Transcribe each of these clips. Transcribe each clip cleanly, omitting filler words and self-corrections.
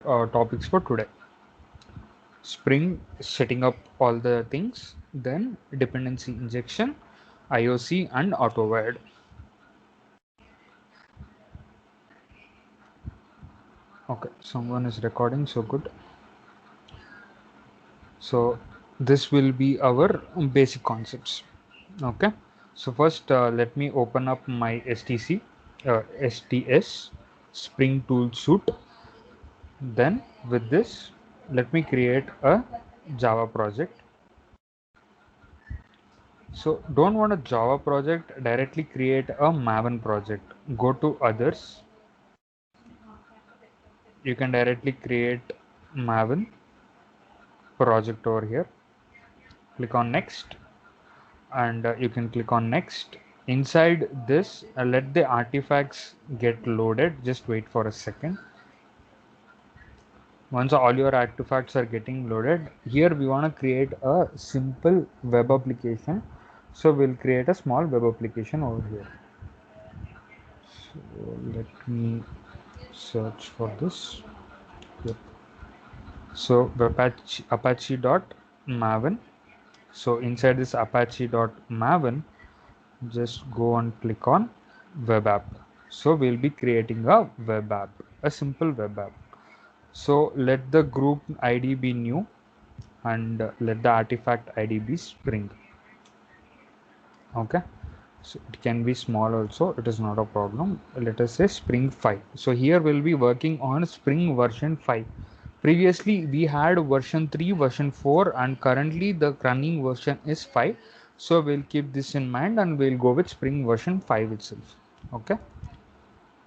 topics for today. Spring setting up all the things, then dependency injection, IOC and AutoWAD. Okay, someone is recording, so good. So this will be our basic concepts. Okay, so first let me open up my STS Spring Tool Suite. Then with this, let me create a Java project. So don't want a Java project, directly create a Maven project. Go to others. You can directly create Maven project over here. Click on next and you can click on next. Inside this, let the artifacts get loaded. Just wait for a second. Once all your artifacts are getting loaded, here we want to create a simple web application. So we'll create a small web application over here. So let me search for this. Yep. So Apache.maven. So inside this Apache.maven, just go and click on web app. So we'll be creating a web app, a simple web app. So let the group ID be new and let the artifact ID be Spring. Okay, so it can be small also, it is not a problem. Let us say Spring 5. So here we'll be working on Spring version 5. Previously we had version 3, version 4, and currently the running version is 5. So we'll keep this in mind and we'll go with Spring version 5 itself. Okay,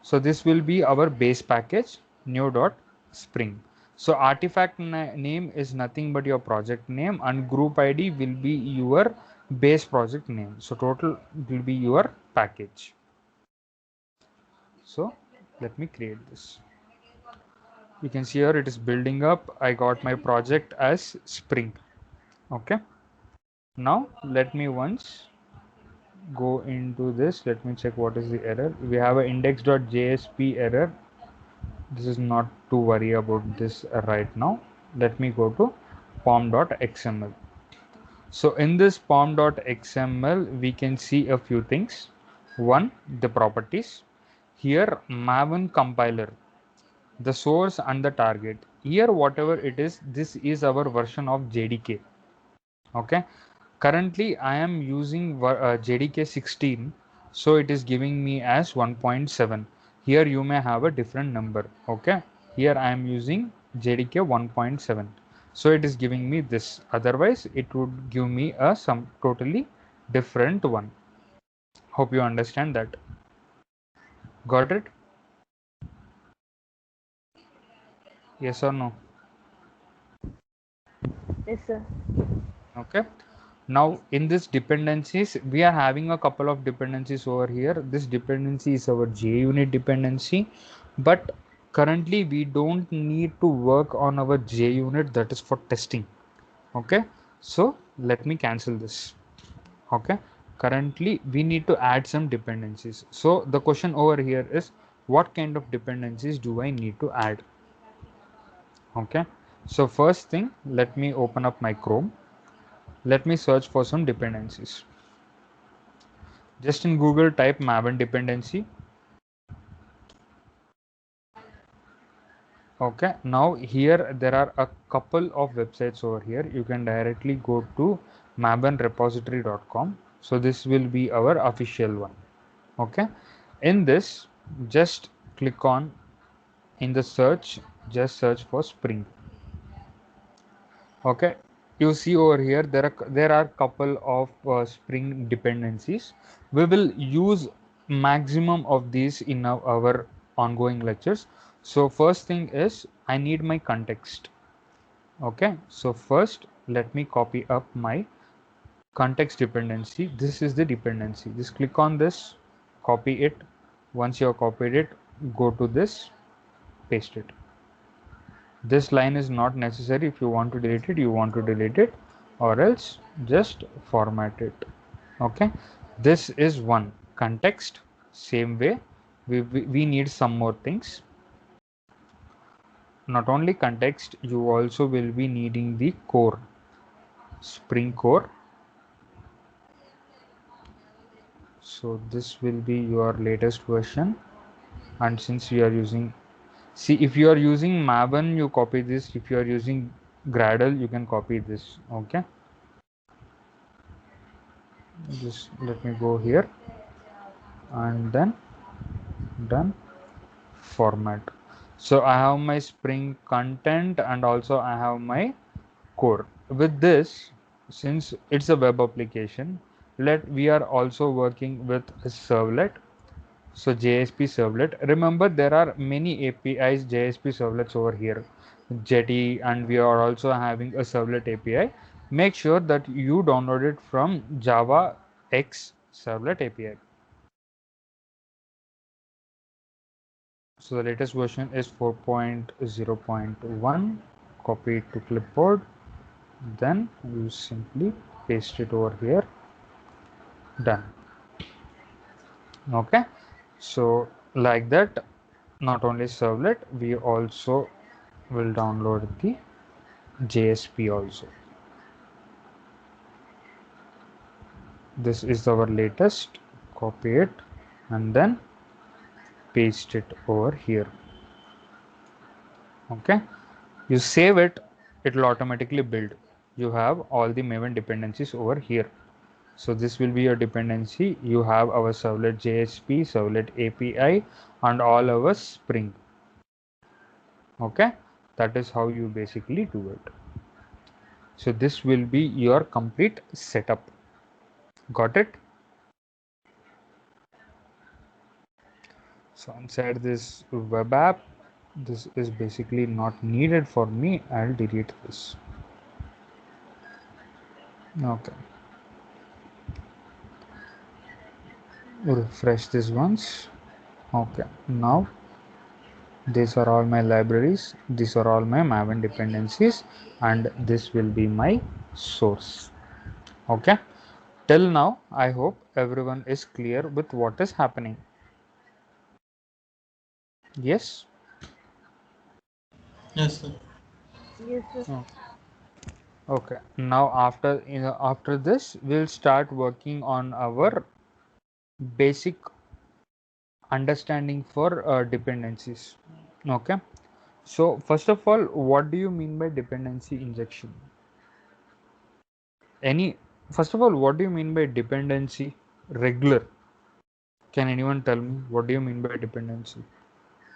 so this will be our base package, new.spring. So artifact name is nothing but your project name and group ID will be your base project name. So total will be your package. So let me create this. You can see here it is building up. I got my project as Spring. Okay. Now let me once go into this. Let me check what is the error. We have an index.jsp error. This is not to worry about this right now. Let me go to pom.xml. So in this pom.xml, we can see a few things. One, the properties. Here, Maven compiler, the source and the target. Here, whatever it is, this is our version of JDK. Okay. Currently, I am using JDK 16, so it is giving me as 1.7. Here you may have a different number. Okay. Here I am using JDK 1.7, so it is giving me this. Otherwise, it would give me a some totally different one. Hope you understand that. Got it? Yes or no? Yes, sir. Okay. Now in this dependencies, we are having a couple of dependencies over here. This dependency is our JUnit dependency, but currently we don't need to work on our JUnit, that is for testing. Okay, so let me cancel this. Okay, currently we need to add some dependencies. So the question over here is, what kind of dependencies do I need to add? Okay, so first thing, let me open up my Chrome. Let me search for some dependencies. Just in Google type Maven dependency. Okay, now here there are a couple of websites over here. You can directly go to mavenrepository.com. So this will be our official one. Okay, in this, just click on, in the search, just search for Spring. Okay, you see over here there are couple of Spring dependencies. We will use maximum of these in our ongoing lectures. So first thing is, I need my context. Okay, so first let me copy up my context dependency. This is the dependency. Just click on this, copy it. Once you have copied it, go to this, paste it. This line is not necessary. If you want to delete it, you want to delete it, or else just format it. Okay, this is one context. Same way, we need some more things. not only context, you also will be needing the core, Spring Core. So this will be your latest version, and since you are using, see, if you are using Maven, you copy this. If you are using Gradle, you can copy this. Okay, just let me go here and then done format. So I have my Spring content and also I have my core. With this, since it's a web application, let we are also working with a servlet. So JSP servlet. Remember, there are many APIs, JSP servlets over here, Jetty, and we are also having a servlet API. Make sure that you download it from Java X servlet API. So the latest version is 4.0.1. Copy it to clipboard. Then you simply paste it over here. Done. Okay. So like that, not only servlet, we also will download the JSP also. This is our latest. Copy it and then paste it over here. Okay. You save it, it will automatically build. You have all the Maven dependencies over here. So this will be your dependency. You have our servlet JSP, servlet API, and all our Spring. Okay, that is how you basically do it. So this will be your complete setup. Got it? So inside this web app, this is basically not needed for me. I'll delete this. Okay, refresh this once. Okay, now these are all my libraries, these are all my Maven dependencies, and this will be my source. Okay, till now I hope everyone is clear with what is happening. Yes. Yes, sir. Yes, sir. Oh, okay, now after this we'll start working on our basic understanding for dependencies. Okay, so first of all, what do you mean by dependency injection? Any First of all, what do you mean by dependency regular? Can anyone tell me what do you mean by dependency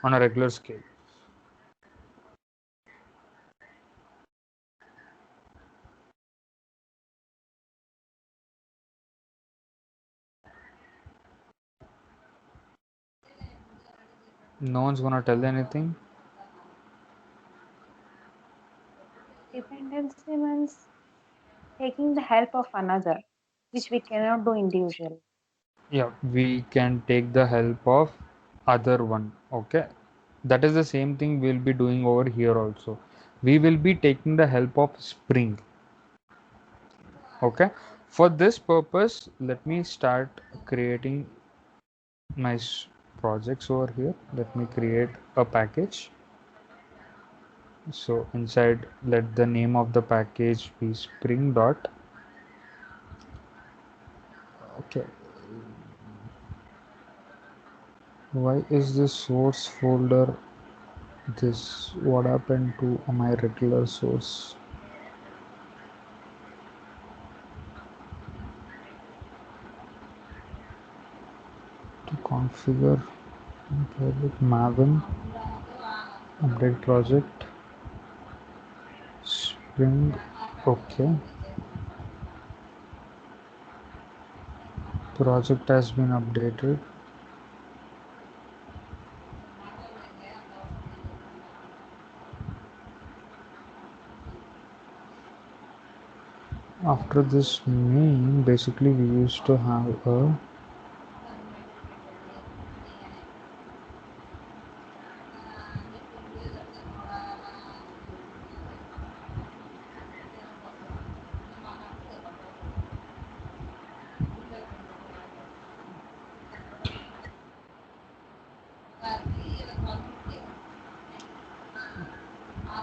on a regular scale? No one's gonna tell anything. Dependency means taking the help of another, which we cannot do individually. Yeah, we can take the help of other one. Okay, that is the same thing we'll be doing over here also. We will be taking the help of Spring. Okay, for this purpose, let me start creating my projects over here. Let me create a package. So inside, let the name of the package be spring dot. Okay, why is this source folder this? What happened to my regular source? To configure project Maven update project spring. Okay, project has been updated. After this main, basically we used to have a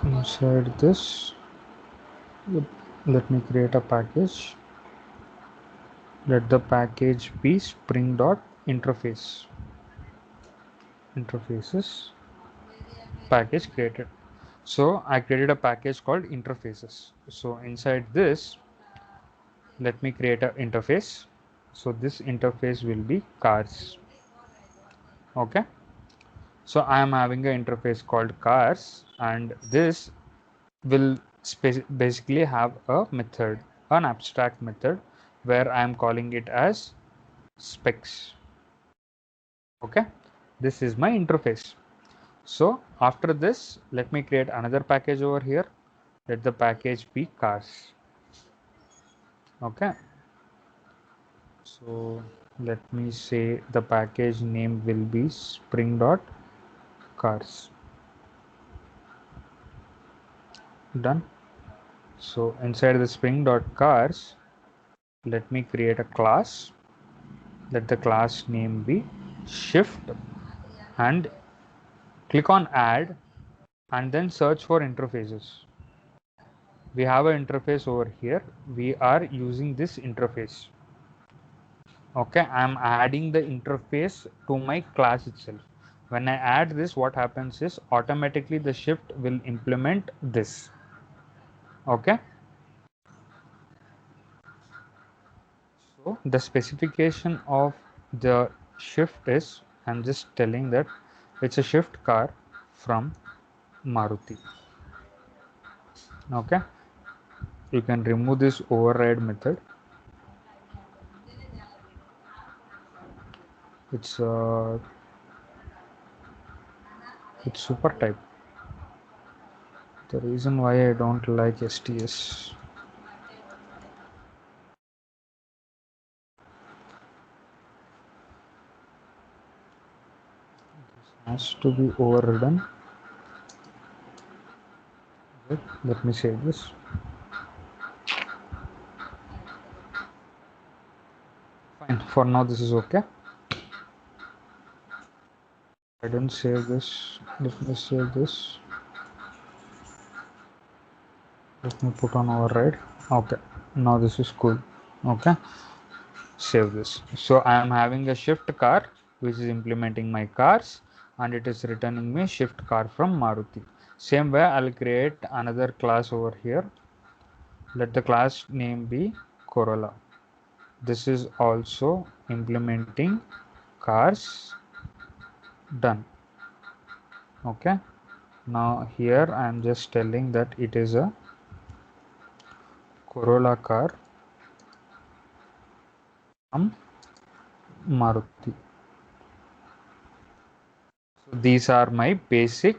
Inside this, let me create a package. Let the package be spring dot interface. Interfaces package created. So I created a package called interfaces. So inside this, let me create an interface. So this interface will be cars. Okay. So I am having an interface called cars, and this will basically have a method, an abstract method, where I am calling it as specs. Okay. This is my interface. So after this, let me create another package over here. Let the package be cars. Okay. So let me say the package name will be spring dot cars. Done. So inside the spring dot cars, let me create a class. Let the class name be shift, and click on add, and then search for interfaces. We have an interface over here. We are using this interface. Okay, I am adding the interface to my class itself. When I add this, what happens is automatically the shift will implement this. Okay, so the specification of the shift is, I'm just telling that it's a shift car from Maruti. Okay, you can remove this override method. It's it's super type. The reason why I don't like STS. Has to be overridden. Let me save this. Fine, for now this is okay. I didn't save this. Let me save this. Let me put on override. Okay, now this is cool. Okay, save this. So I am having a shift car which is implementing my cars, and it is returning me shift car from Maruti. Same way I'll create another class over here. Let the class name be Corolla. This is also implementing cars. Done. Okay, now here I am just telling that it is a Corolla car from Maruti. So these are my basic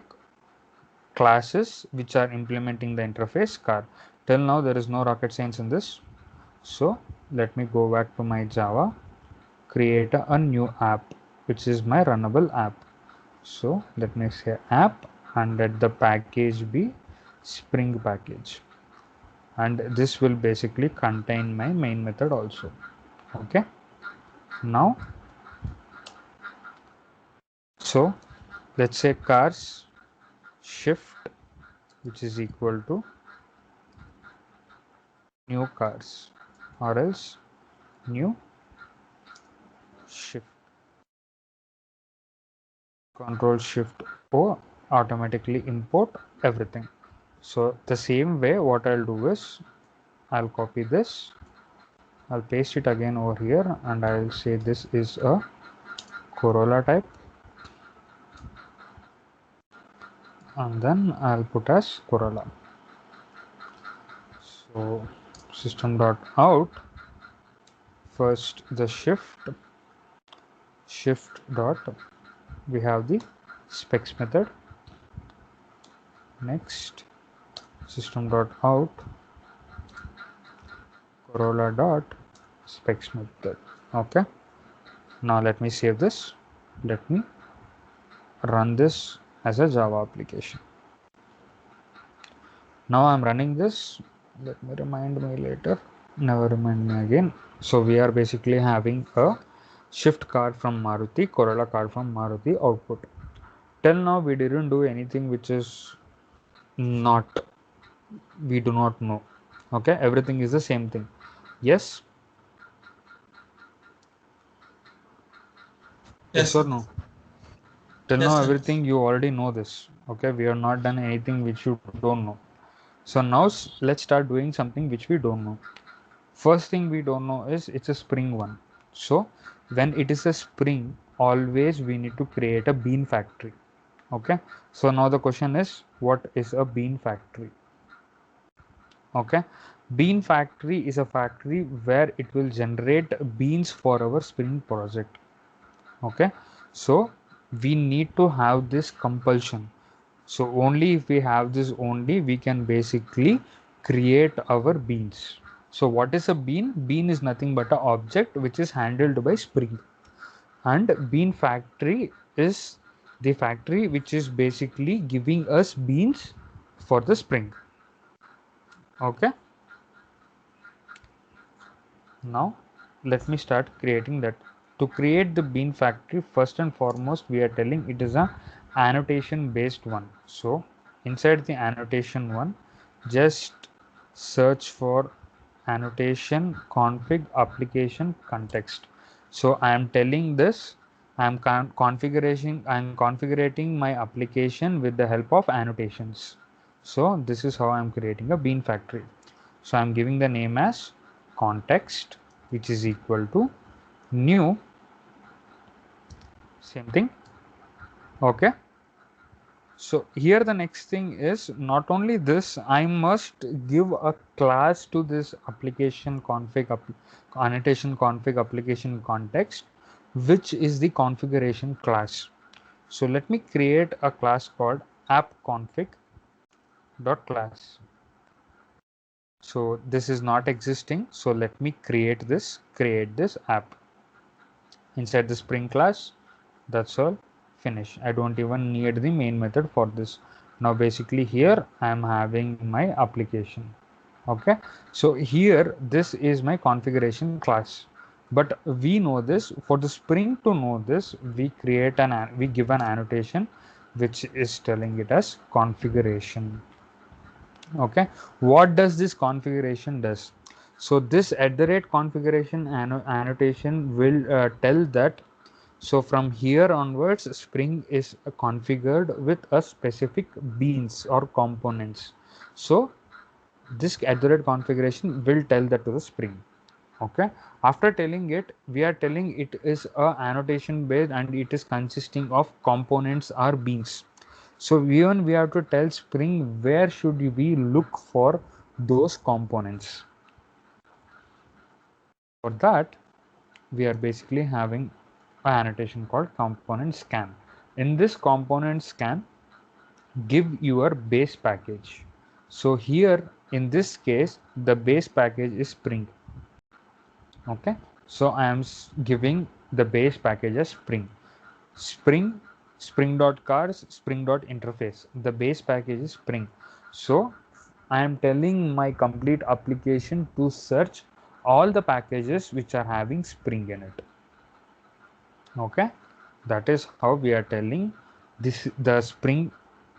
classes which are implementing the interface car. Till now there is no rocket science in this. So let me go back to my Java, create a new app which is my runnable app. So let me say app, and let the package be Spring package, and this will basically contain my main method also. Okay, now so let's say cars shift, which is equal to new cars, or else new shift. Control shift O automatically import everything. So the same way what I'll do is I'll copy this, I'll paste it again over here, and I'll say this is a Corolla type, and then I'll put as Corolla. So system.out, first the shift dot, we have the specs method. Next system.out Corolla dot specs method. Okay, now let me save this. Let me run this as a Java application. Now I'm running this. Let me remind me later. Never remind me again. So we are basically having a shift car from Maruti, Corolla car from Maruti output. Till now we didn't do anything which is Not, we do not know. Okay, everything is the same thing. Yes, yes Yes, or sir. no? Till Yes, now, sir. everything you already know this. Okay, we have not done anything which you don't know. So now let's start doing something which we don't know. First thing we don't know is it's a spring one. So when it is a spring, always we need to create a bean factory. Okay. So now the question is, what is a bean factory? Okay. Bean factory is a factory where it will generate beans for our spring project. Okay. So we need to have this compulsion. So only if we have this only, we can basically create our beans. So what is a bean? Bean is nothing but an object which is handled by spring. And bean factory is the factory which is basically giving us beans for the spring. Okay. Now let me start creating that. To create the bean factory, first and foremost, we are telling it is a annotation based one. So inside the annotation one, just search for annotation config application context. So I am telling this, I am configuring my application with the help of annotations. So this is how I am creating a bean factory. So I am giving the name as context, which is equal to new, same thing. Okay. So here the next thing is, not only this, I must give a class to this application config annotation config application context, which is the configuration class. So let me create a class called app config dot class. So this is not existing. So let me create this app inside the spring class. That's all. Finish. I don't even need the main method for this. Now basically here I am having my application. Okay. So here this is my configuration class. But we know this, for the spring to know this, we give an annotation which is telling it as configuration. Okay. What does this configuration does? So this at the rate configuration annotation will tell that, so from here onwards, Spring is configured with a specific beans or components. So this at the rate configuration will tell that to the Spring. Okay. After telling it, we are telling it is a annotation based and it is consisting of components or beans. So even we have to tell Spring where should we look for those components. For that, we are basically having an annotation called component scan. In this component scan, give your base package. So here in this case, the base package is Spring. Okay. So I am giving the base package as Spring. Spring, spring.cars, spring.interface. The base package is Spring. So I am telling my complete application to search all the packages which are having Spring in it. Okay. That is how we are telling this the Spring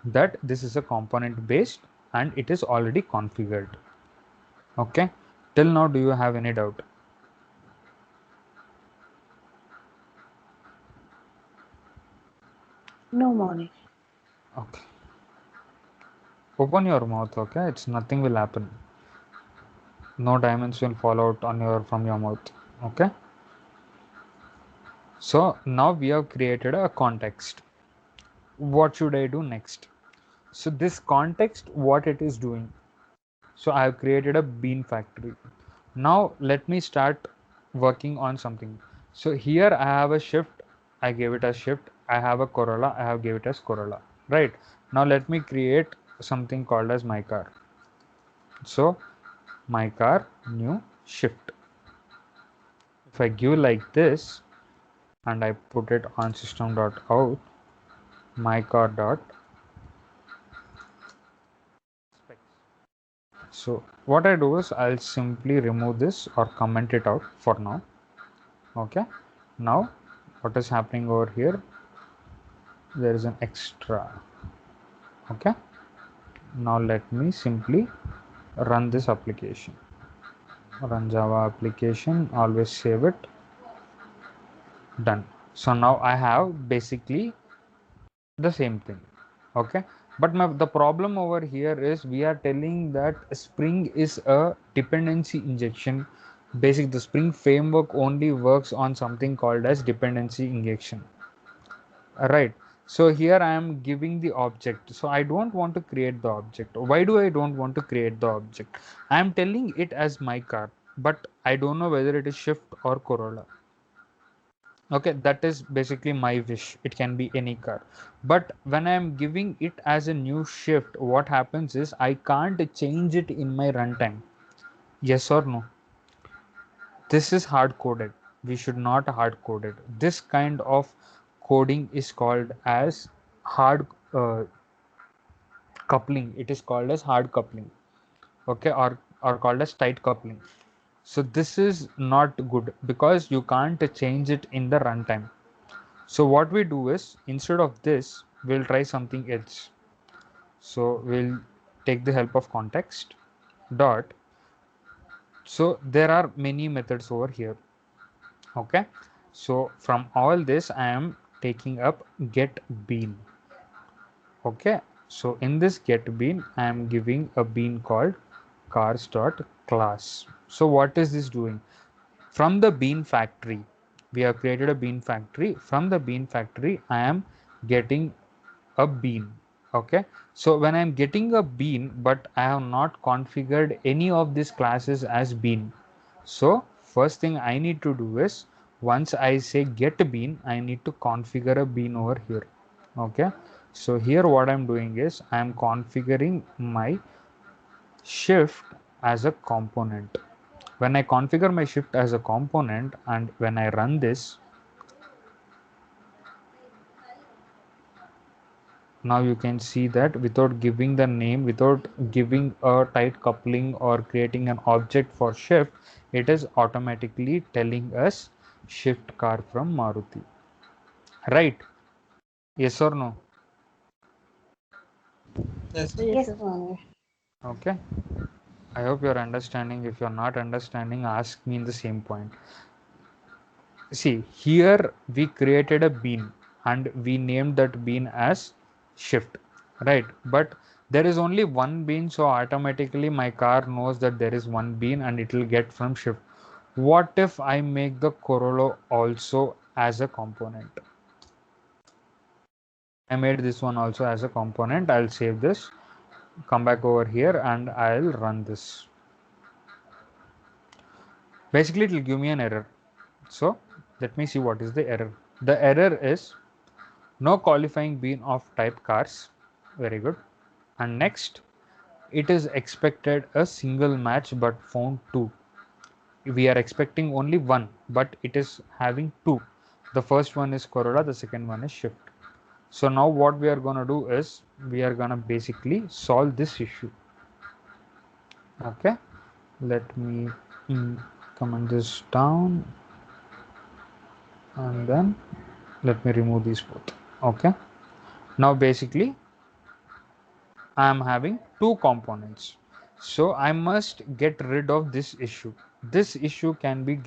that this is a component based and it is already configured. Okay. Till now, do you have any doubt? No, Monish. Okay. Open your mouth. Okay. It's nothing will happen. No diamonds will fall out on your from your mouth. Okay. So now we have created a context. What should I do next? So this context, what it is doing. So I have created a bean factory. Now let me start working on something. So here I have a shift, I gave it a shift. I have a Corolla, I have gave it as Corolla. Right. Now let me create something called as my car. So my car new shift. If I give like this and I put it on system.out, my car dot specs. So what I do is I'll simply remove this or comment it out for now. Okay. Now what is happening over here? There is an extra. Okay. Now let me simply run this application. Run Java application, always save it. Done. So now I have basically the same thing. Okay, but the problem over here is we are telling that Spring is a dependency injection. Basic, the Spring framework only works on something called as dependency injection. Right. So here I am giving the object. So I don't want to create the object. Why do I don't want to create the object? I am telling it as my car, but I don't know whether it is Shift or Corolla. Okay, that is basically my wish. It can be any car. But when I am giving it as a new Shift, what happens is I can't change it in my runtime. Yes or no? This is hard coded. We should not hard code it. This kind of coding is called as hard coupling. It is called as hard coupling. Okay, or called as tight coupling. So this is not good because you can't change it in the runtime. So what we do is, instead of this, we'll try something else. So we'll take the help of context dot. So there are many methods over here. Okay, so from all this I am taking up get bean. Okay, so in this get bean I am giving a bean called cars dot class. So what is this doing? From the bean factory, we have created a bean factory. From the bean factory I am getting a bean. Okay, so when I'm getting a bean but I have not configured any of these classes as bean, so first thing I need to do is, once I say get bean, I need to configure a bean over here. Okay, so here what I'm doing is I'm configuring my shift as a component. When I configure my shift as a component and when I run this, now you can see that without giving the name, without giving a tight coupling or creating an object for shift, it is automatically telling us shift car from Maruti. Right? Yes or no? Yes. Yes, Sir. Manish. Okay. I hope you're understanding. If you're not understanding, ask me in the same point. See, here we created a bean and we named that bean as shift, right? But there is only one bean, so automatically my car knows that there is one bean and it will get from shift. What if I make the Corolla also as a component? I made this one also as a component. I'll save this, come back over here and I'll run this. Basically, it will give me an error. So let me see what is the error. The error is no qualifying bean of type cars. Very good. And next, it is expected a single match but found two. We are expecting only one, but it is having two. The first one is Corolla, the second one is Shift. So now what we are going to do is we are going to basically solve this issue. Okay, let me comment this down and then let me remove these both. Okay, now basically I am having two components. So I must get rid of this issue. This issue can be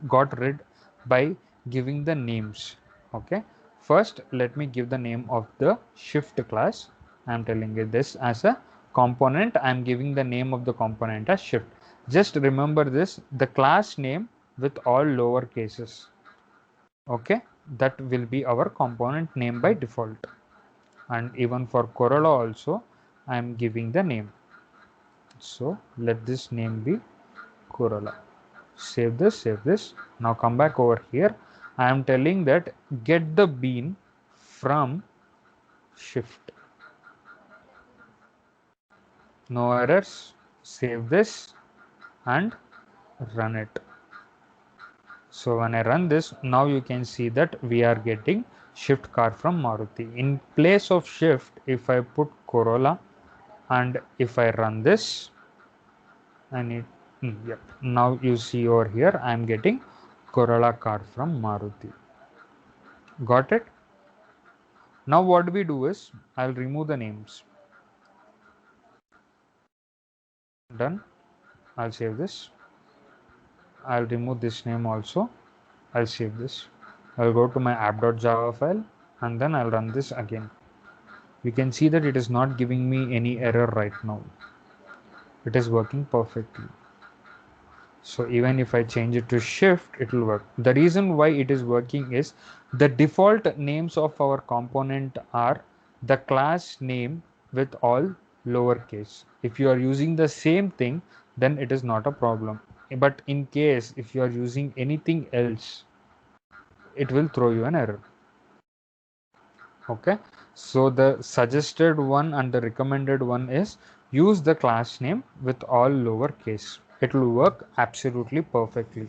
got rid by giving the names. Okay. First, let me give the name of the shift class. I am telling it this as a component. I am giving the name of the component as shift. Just remember this, the class name with all lower cases. Okay. That will be our component name by default. And even for Corolla also, I am giving the name. So let this name be Corolla. Save this, save this. Now come back over here. I am telling that get the bean from shift. No errors. Save this and run it. So when I run this, now you can see that we are getting shift car from Maruti. In place of shift, if I put Corolla and if I run this, I need, yep. Now you see over here, I am getting Corolla car from Maruti. Got it? Now what we do is, I'll remove the names. Done. I'll save this. I'll remove this name also. I'll save this. I'll go to my app.java file and then I'll run this again. You can see that it is not giving me any error right now. It is working perfectly. So even if I change it to shift, it will work. The reason why it is working is the default names of our component are the class name with all lowercase. If you are using the same thing, then it is not a problem. But in case if you are using anything else, it will throw you an error. Okay, so the suggested one and the recommended one is use the class name with all lowercase. It will work absolutely perfectly.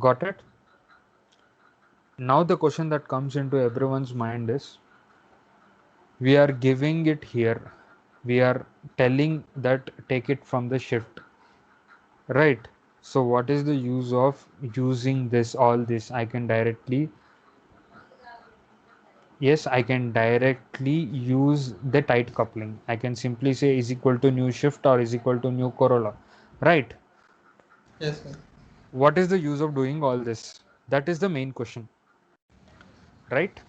Got it? Now the question that comes into everyone's mind is, we are giving it here, we are telling that take it from the shift, right? So what is the use of using this, all this? I can directly, yes, I can directly use the tight coupling. I can simply say is equal to new shift or is equal to new Corolla, right? Yes, sir. What is the use of doing all this? That is the main question, right?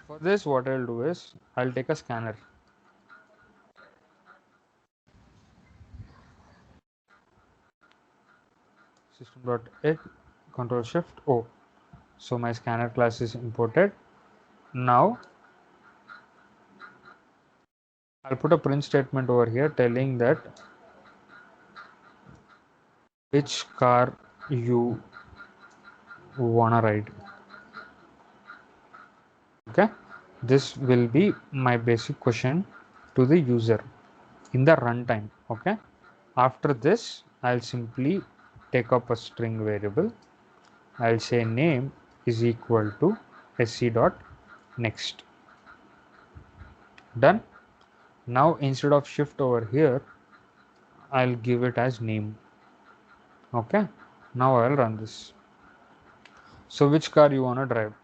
For this, what I'll do is I'll take a scanner. System.h control shift O. So my scanner class is imported. Now I'll put a print statement over here telling that which car you wanna ride. Okay, this will be my basic question to the user in the runtime. Okay, after this I'll simply take up a string variable. I'll say name is equal to sc dot next. Done. Now instead of shift over here, I'll give it as name. Okay, now I'll run this. So which car you want to drive?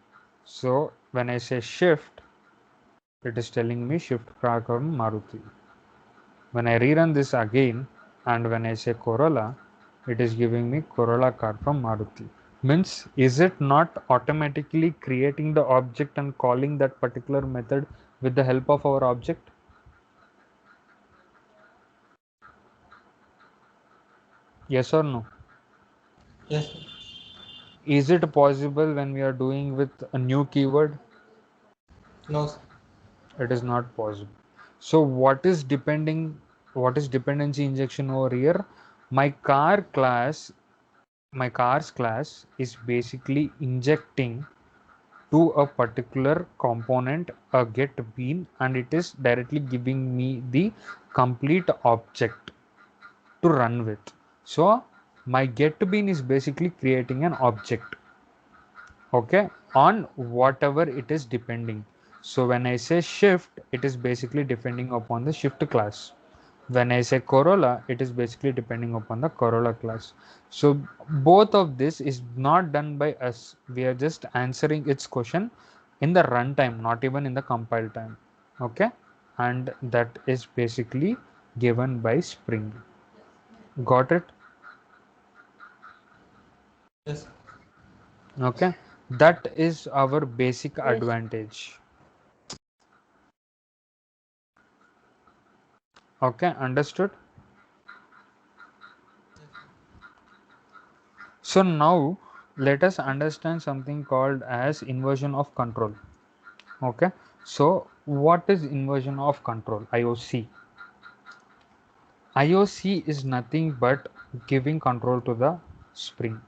So when I say shift, it is telling me shift car from Maruti. When I rerun this again, and when I say Corolla, it is giving me Corolla car from Maruti. Means, is it not automatically creating the object and calling that particular method with the help of our object? Yes or no? Yes, sir. Is it possible when we are doing with a new keyword? No, sir. It is not possible. So what is dependency injection over here? My car's class is basically injecting to a particular component a get bean, and it is directly giving me the complete object to run with. So my get bean is basically creating an object, okay, on whatever it is depending. So when I say shift, it is basically depending upon the shift class. When I say Corolla, it is basically depending upon the Corolla class. So both of this is not done by us, we are just answering its question in the runtime, not even in the compile time. Okay, and that is basically given by Spring. Got it? Yes, sir. Okay, that is our basic Yes. advantage. Okay, understood. So now let us understand something called as inversion of control. Okay, so what is inversion of control? IOC. IOC is nothing but giving control to the spring.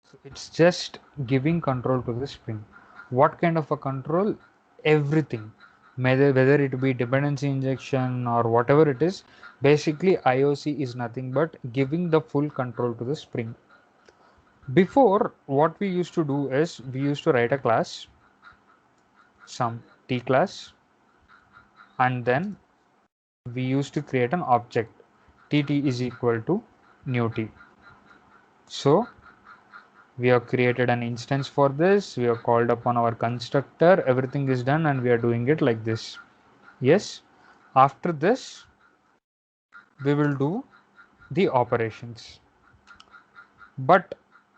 So it's just giving control to the spring. What kind of a control? Everything. Whether it be dependency injection or whatever it is, basically IOC is nothing but giving the full control to the spring. Before, what we used to do is we used to write a class, some T class, and then we used to create an object. TT is equal to new T. So We have created an instance for this, we have called upon our constructor, everything is done, and we are doing it like this. Yes. After this, we will do the operations. But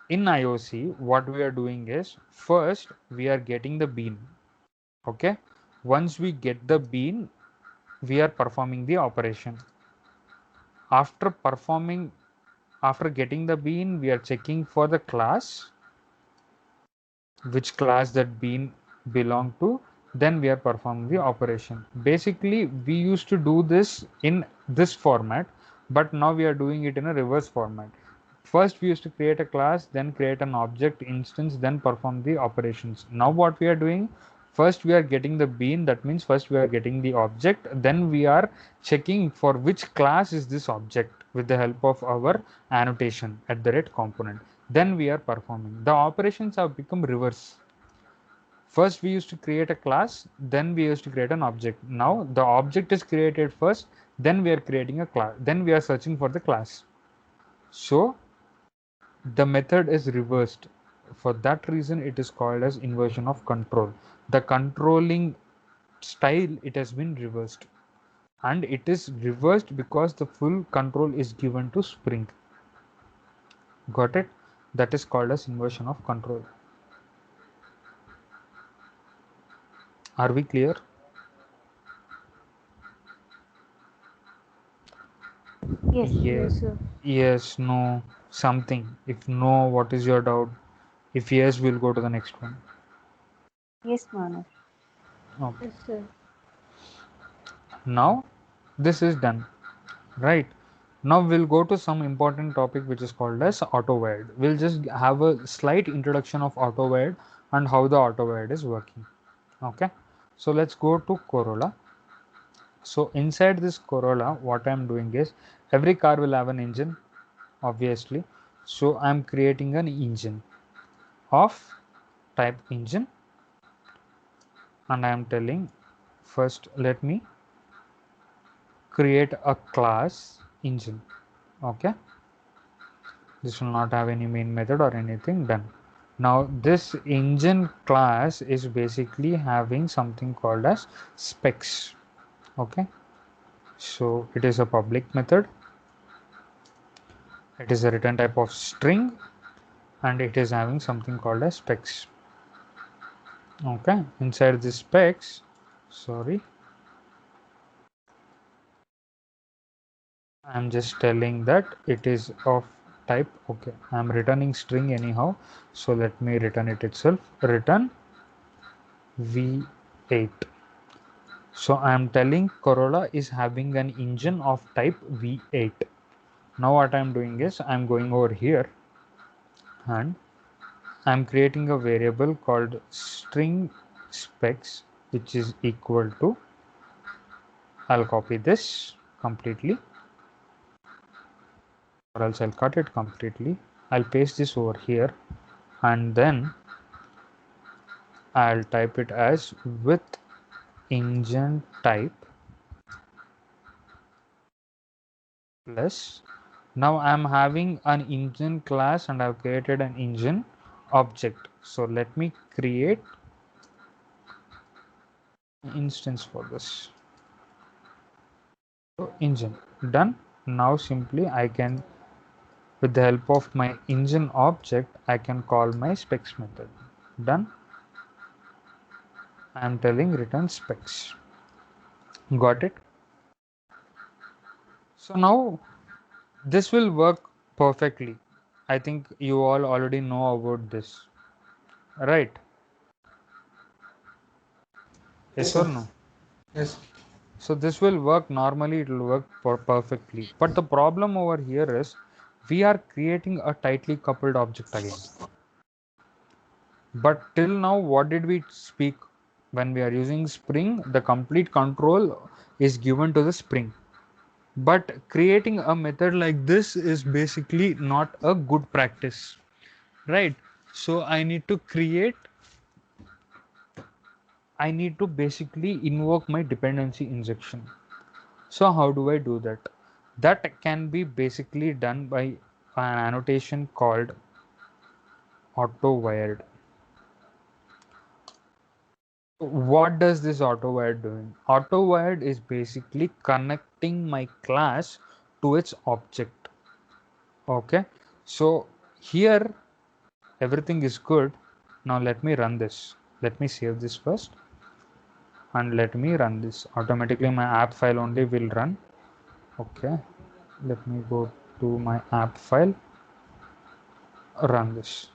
in IOC, what we are doing is, first we are getting the bean. Okay. Once we get the bean, we are performing the operation. After performing, after getting the bean, we are checking for the class, which class that bean belong to, then we are performing the operation. Basically, we used to do this in this format, but now we are doing it in a reverse format. First we used to create a class, then create an object instance, then perform the operations. Now what we are doing, first we are getting the bean, that means first we are getting the object, then we are checking for which class is this object with the help of our annotation at the rate component, then we are performing. The operations have become reverse. First we used to create a class, then we used to create an object. Now the object is created first, then we are creating a class, then we are searching for the class. So the method is reversed. For that reason, it is called as inversion of control. The controlling style, it has been reversed, and it is reversed because the full control is given to Spring. Got it? That is called as inversion of control. Are we clear? Yes. Yes. Yes, no, something. If no, what is your doubt? If yes, we'll go to the next one. Yes, Manav. Okay. Yes, sir. Now this is done, right? Now we'll go to some important topic which is called as AutoWired. We'll just have a slight introduction of AutoWired and how the AutoWired is working. Okay, so let's go to Corolla. So inside this Corolla, what I'm doing is, every car will have an engine, obviously. So I'm creating an engine of type engine, and I'm telling, first let me create a class engine. Okay, this will not have any main method or anything. Done. Now this engine class is basically having something called as specs. Okay, so it is a public method, it is a return type of string, and it is having something called as specs. Okay, inside this specs, sorry, I'm just telling that it is of type, okay, I'm returning string anyhow, so let me return it itself, return v8. So I am telling Corolla is having an engine of type v8. Now what I am doing is, I am going over here and I am creating a variable called string specs, which is equal to, I'll copy this completely, or else I'll cut it completely. I'll paste this over here, and then I'll type it as with engine type plus, now I'm having an engine class and I've created an engine object. So let me create an instance for this. So engine done. Now simply I can, with the help of my engine object, I can call my specs method. Done. I am telling return specs. Got it? So now this will work perfectly. I think you all already know about this, right? Yes or sir. no? Yes. So this will work normally, it will work perfectly. But the problem over here is, we are creating a tightly coupled object again. But till now, what did we speak? When we are using Spring, the complete control is given to the Spring. But creating a method like this is basically not a good practice, right? So I need to basically invoke my dependency injection. So how do I do that? That can be basically done by an annotation called auto wired. What does this auto wired doing? Auto wired is basically connecting my class to its object. Okay, so here everything is good. Now let me run this. Let me save this first and let me run this. Automatically my app file only will run. Okay, let me go to my app file, run this.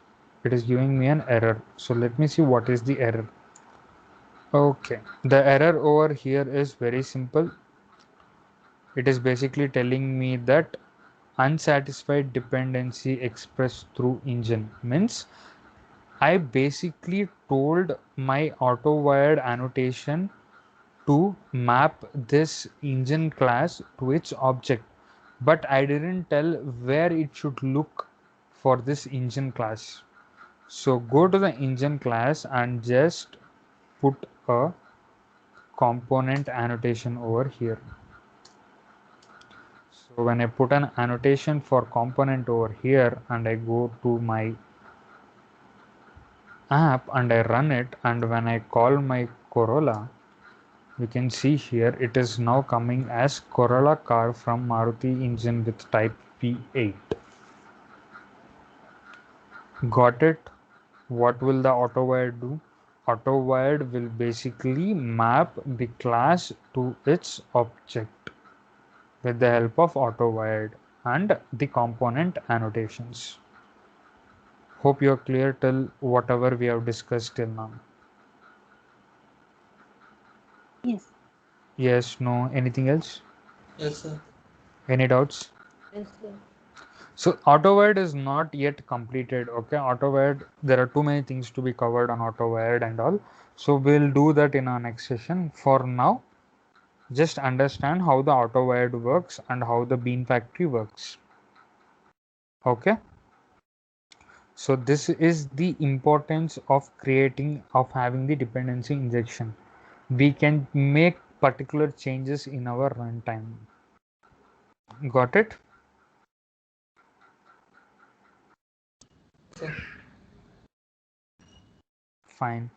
It is giving me an error. So let me see what is the error. Okay, the error over here is very simple. It is basically telling me that unsatisfied dependency expressed through engine means I basically told my auto wired annotation to map this engine class to its object, but I didn't tell where it should look for this engine class. So go to the engine class and just put a component annotation over here. So when I put an annotation for component over here and I go to my app and I run it, and when I call my Corolla, you can see here it is now coming as Corolla car from Maruti engine with type P8. Got it? What will the AutoWired do? AutoWired will basically map the class to its object with the help of AutoWired and the component annotations. Hope you're clear till whatever we have discussed till now. Yes. Yes, no, anything else? Yes, sir. Any doubts? Yes, sir. So AutoWired is not yet completed. Okay, AutoWired, there are too many things to be covered on AutoWired and all. So we'll do that in our next session. For now, just understand how the AutoWired works and how the Bean Factory works. Okay. So this is the importance of having the dependency injection. We can make particular changes in our runtime. Got it? Sir. Fine.